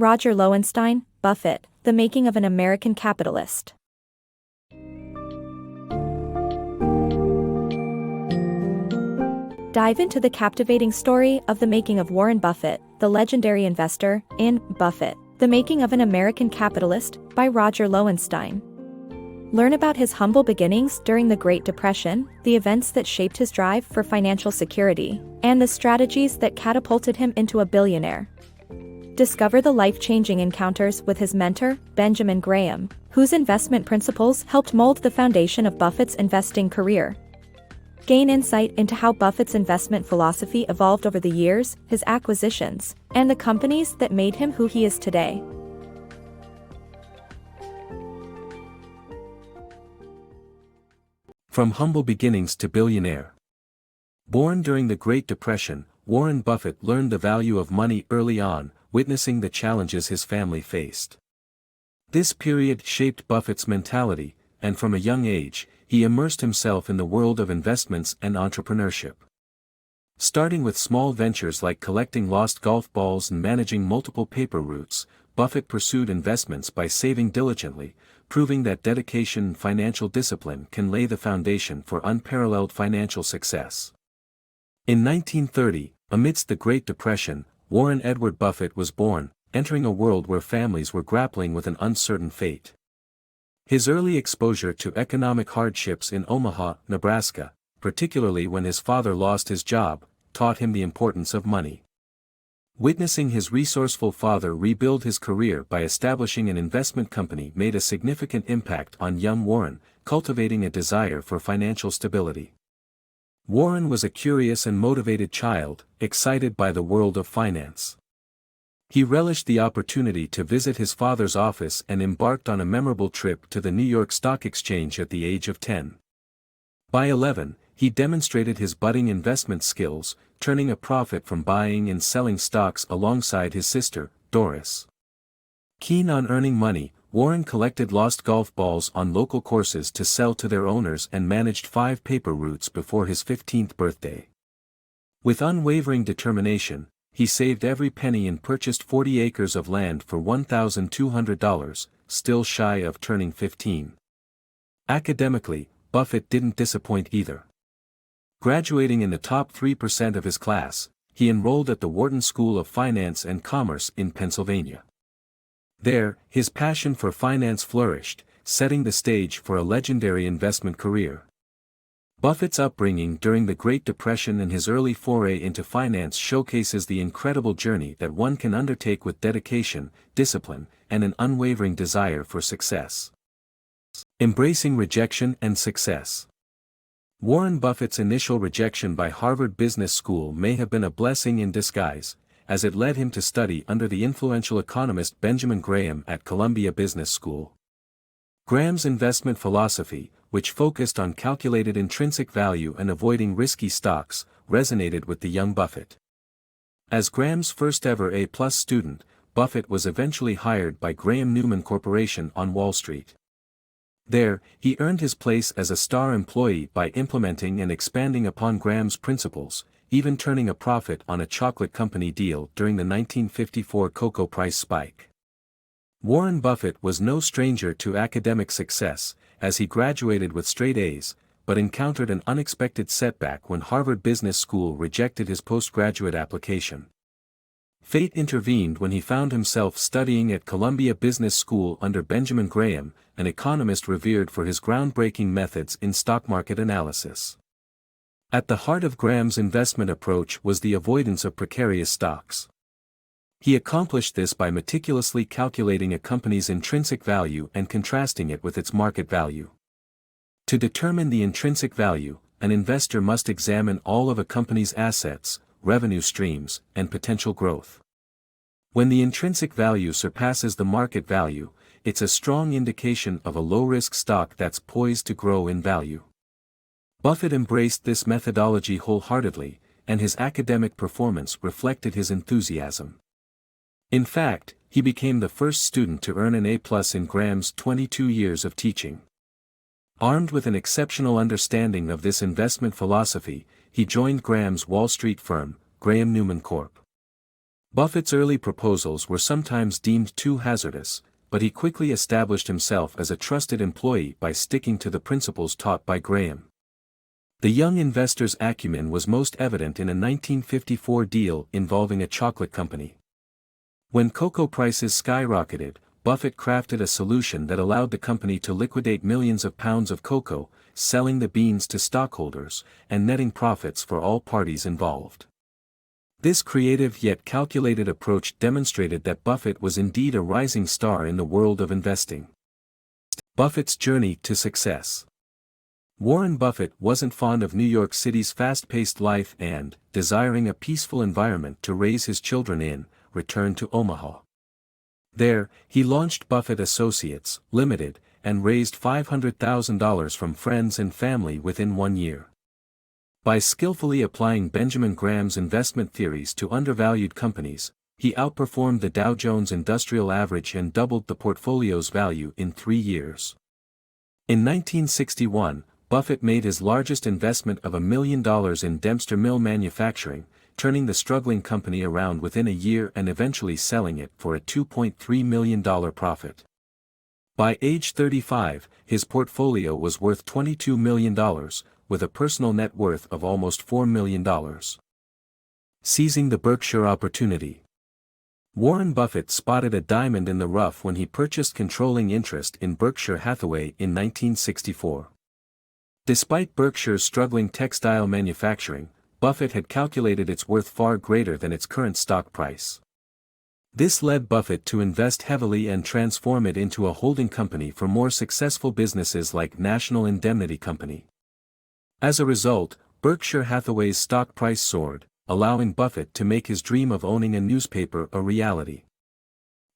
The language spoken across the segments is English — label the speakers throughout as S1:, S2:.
S1: Roger Lowenstein, Buffett, The Making of an American Capitalist. Dive into the captivating story of the making of Warren Buffett, the legendary investor, in Buffett, The Making of an American Capitalist, by Roger Lowenstein. Learn about his humble beginnings during the Great Depression, the events that shaped his drive for financial security, and the strategies that catapulted him into a billionaire. Discover the life-changing encounters with his mentor, Benjamin Graham, whose investment principles helped mold the foundation of Buffett's investing career. Gain insight into how Buffett's investment philosophy evolved over the years, his acquisitions, and the companies that made him who he is today.
S2: From humble beginnings to billionaire. Born during the Great Depression, Warren Buffett learned the value of money early on, witnessing the challenges his family faced. This period shaped Buffett's mentality, and from a young age, he immersed himself in the world of investments and entrepreneurship. Starting with small ventures like collecting lost golf balls and managing multiple paper routes, Buffett pursued investments by saving diligently, proving that dedication and financial discipline can lay the foundation for unparalleled financial success. In 1930, amidst the Great Depression, Warren Edward Buffett was born, entering a world where families were grappling with an uncertain fate. His early exposure to economic hardships in Omaha, Nebraska, particularly when his father lost his job, taught him the importance of money. Witnessing his resourceful father rebuild his career by establishing an investment company made a significant impact on young Warren, cultivating a desire for financial stability. Warren was a curious and motivated child, excited by the world of finance. He relished the opportunity to visit his father's office and embarked on a memorable trip to the New York Stock Exchange at the age of 10. By 11, he demonstrated his budding investment skills, turning a profit from buying and selling stocks alongside his sister, Doris. Keen on earning money, Warren collected lost golf balls on local courses to sell to their owners and managed 5 paper routes before his 15th birthday. With unwavering determination, he saved every penny and purchased 40 acres of land for $1,200, still shy of turning 15. Academically, Buffett didn't disappoint either. Graduating in the top 3% of his class, he enrolled at the Wharton School of Finance and Commerce in Pennsylvania. There, his passion for finance flourished, setting the stage for a legendary investment career. Buffett's upbringing during the Great Depression and his early foray into finance showcases the incredible journey that one can undertake with dedication, discipline, and an unwavering desire for success. Embracing rejection and success. Warren Buffett's initial rejection by Harvard Business School may have been a blessing in disguise, as it led him to study under the influential economist Benjamin Graham at Columbia Business School. Graham's investment philosophy, which focused on calculated intrinsic value and avoiding risky stocks, resonated with the young Buffett. As Graham's first-ever A+ student, Buffett was eventually hired by Graham-Newman Corporation on Wall Street. There, he earned his place as a star employee by implementing and expanding upon Graham's principles, even turning a profit on a chocolate company deal during the 1954 cocoa price spike. Warren Buffett was no stranger to academic success, as he graduated with straight A's, but encountered an unexpected setback when Harvard Business School rejected his postgraduate application. Fate intervened when he found himself studying at Columbia Business School under Benjamin Graham, an economist revered for his groundbreaking methods in stock market analysis. At the heart of Graham's investment approach was the avoidance of precarious stocks. He accomplished this by meticulously calculating a company's intrinsic value and contrasting it with its market value. To determine the intrinsic value, an investor must examine all of a company's assets, revenue streams, and potential growth. When the intrinsic value surpasses the market value, it's a strong indication of a low-risk stock that's poised to grow in value. Buffett embraced this methodology wholeheartedly, and his academic performance reflected his enthusiasm. In fact, he became the first student to earn an A+ in Graham's 22 years of teaching. Armed with an exceptional understanding of this investment philosophy, he joined Graham's Wall Street firm, Graham-Newman Corp. Buffett's early proposals were sometimes deemed too hazardous, but he quickly established himself as a trusted employee by sticking to the principles taught by Graham. The young investor's acumen was most evident in a 1954 deal involving a chocolate company. When cocoa prices skyrocketed, Buffett crafted a solution that allowed the company to liquidate millions of pounds of cocoa, selling the beans to stockholders, and netting profits for all parties involved. This creative yet calculated approach demonstrated that Buffett was indeed a rising star in the world of investing. Buffett's journey to success. Warren Buffett wasn't fond of New York City's fast-paced life and, desiring a peaceful environment to raise his children in, returned to Omaha. There, he launched Buffett Associates, Limited, and raised $500,000 from friends and family within 1 year. By skillfully applying Benjamin Graham's investment theories to undervalued companies, he outperformed the Dow Jones Industrial Average and doubled the portfolio's value in 3 years. In 1961, Buffett made his largest investment of $1 million in Dempster Mill Manufacturing, turning the struggling company around within a year and eventually selling it for a $2.3 million profit. By age 35, his portfolio was worth $22 million, with a personal net worth of almost $4 million. Seizing the Berkshire opportunity. Warren Buffett spotted a diamond in the rough when he purchased controlling interest in Berkshire Hathaway in 1964. Despite Berkshire's struggling textile manufacturing, Buffett had calculated its worth far greater than its current stock price. This led Buffett to invest heavily and transform it into a holding company for more successful businesses like National Indemnity Company. As a result, Berkshire Hathaway's stock price soared, allowing Buffett to make his dream of owning a newspaper a reality.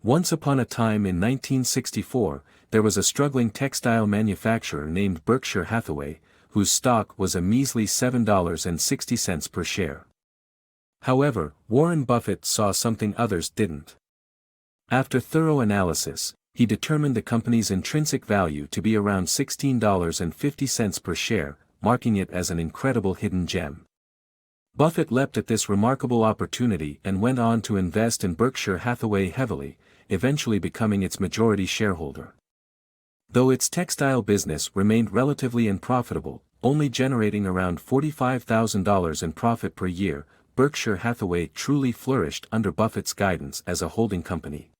S2: Once upon a time in 1964, there was a struggling textile manufacturer named Berkshire Hathaway, whose stock was a measly $7.60 per share. However, Warren Buffett saw something others didn't. After thorough analysis, he determined the company's intrinsic value to be around $16.50 per share, marking it as an incredible hidden gem. Buffett leapt at this remarkable opportunity and went on to invest in Berkshire Hathaway heavily, eventually becoming its majority shareholder. Though its textile business remained relatively unprofitable, only generating around $45,000 in profit per year, Berkshire Hathaway truly flourished under Buffett's guidance as a holding company.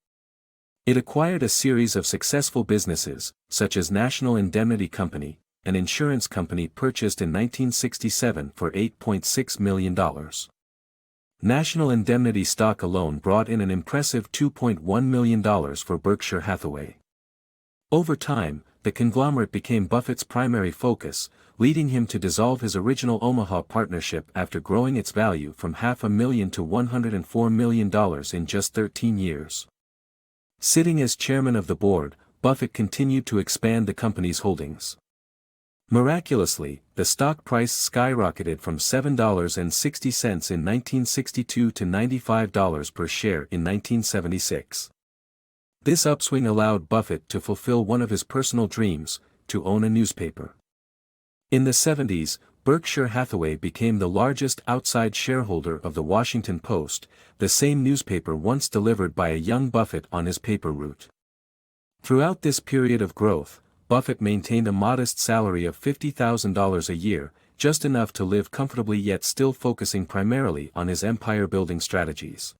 S2: It acquired a series of successful businesses, such as National Indemnity Company, an insurance company purchased in 1967 for $8.6 million. National Indemnity stock alone brought in an impressive $2.1 million for Berkshire Hathaway. Over time, the conglomerate became Buffett's primary focus, leading him to dissolve his original Omaha partnership after growing its value from $500,000 to $104 million in just 13 years. Sitting as chairman of the board, Buffett continued to expand the company's holdings. Miraculously, the stock price skyrocketed from $7.60 in 1962 to $95 per share in 1976. This upswing allowed Buffett to fulfill one of his personal dreams, to own a newspaper. In the 70s, Berkshire Hathaway became the largest outside shareholder of the Washington Post, the same newspaper once delivered by a young Buffett on his paper route. Throughout this period of growth, Buffett maintained a modest salary of $50,000 a year, just enough to live comfortably yet still focusing primarily on his empire-building strategies.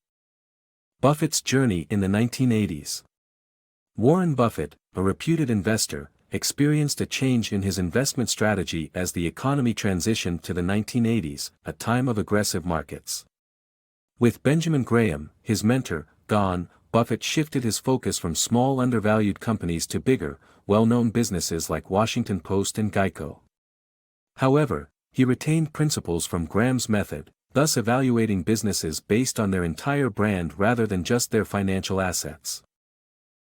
S2: Buffett's journey in the 1980s. Warren Buffett, a reputed investor, experienced a change in his investment strategy as the economy transitioned to the 1980s, a time of aggressive markets. With Benjamin Graham, his mentor, gone, Buffett shifted his focus from small undervalued companies to bigger, well-known businesses like Washington Post and Geico. However, he retained principles from Graham's method, thus evaluating businesses based on their entire brand rather than just their financial assets.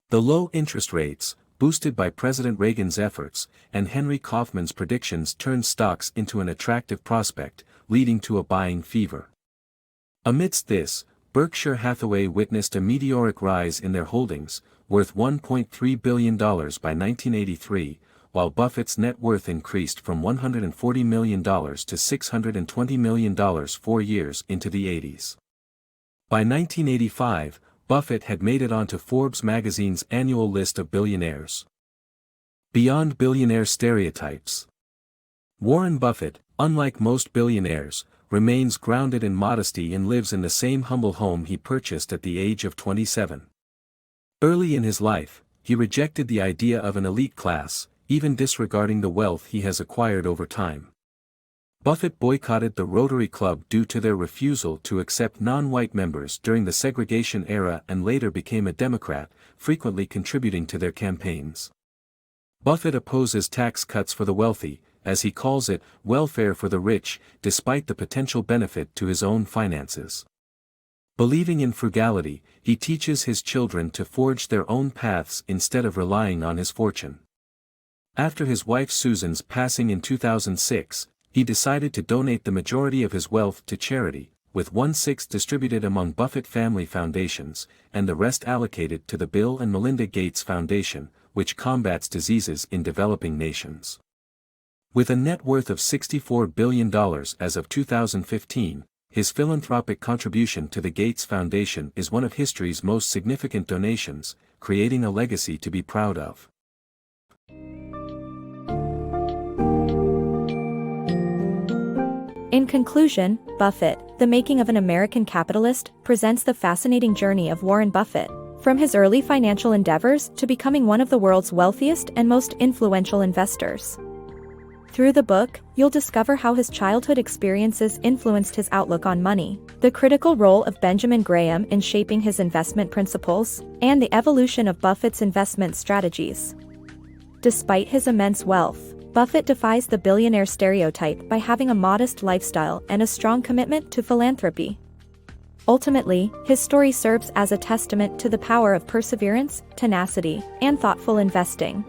S2: The low interest rates, boosted by President Reagan's efforts, and Henry Kaufman's predictions turned stocks into an attractive prospect, leading to a buying fever. Amidst this, Berkshire Hathaway witnessed a meteoric rise in their holdings, worth $1.3 billion by 1983, while Buffett's net worth increased from $140 million to $620 million 4 years into the 80s. By 1985, Buffett had made it onto Forbes magazine's annual list of billionaires. Beyond billionaire stereotypes. Warren Buffett, unlike most billionaires, remains grounded in modesty and lives in the same humble home he purchased at the age of 27. Early in his life, he rejected the idea of an elite class, even disregarding the wealth he has acquired over time. Buffett boycotted the Rotary Club due to their refusal to accept non-white members during the segregation era and later became a Democrat, frequently contributing to their campaigns. Buffett opposes tax cuts for the wealthy, as he calls it, welfare for the rich, despite the potential benefit to his own finances. Believing in frugality, he teaches his children to forge their own paths instead of relying on his fortune. After his wife Susan's passing in 2006, he decided to donate the majority of his wealth to charity, with 1/6 distributed among Buffett family foundations, and the rest allocated to the Bill and Melinda Gates Foundation, which combats diseases in developing nations. With a net worth of $64 billion as of 2015, his philanthropic contribution to the Gates Foundation is one of history's most significant donations, creating a legacy to be proud of.
S1: In conclusion, Buffett, The Making of an American Capitalist, presents the fascinating journey of Warren Buffett, from his early financial endeavors to becoming one of the world's wealthiest and most influential investors. Through the book, you'll discover how his childhood experiences influenced his outlook on money, the critical role of Benjamin Graham in shaping his investment principles, and the evolution of Buffett's investment strategies. Despite his immense wealth, Buffett defies the billionaire stereotype by having a modest lifestyle and a strong commitment to philanthropy. Ultimately, his story serves as a testament to the power of perseverance, tenacity, and thoughtful investing.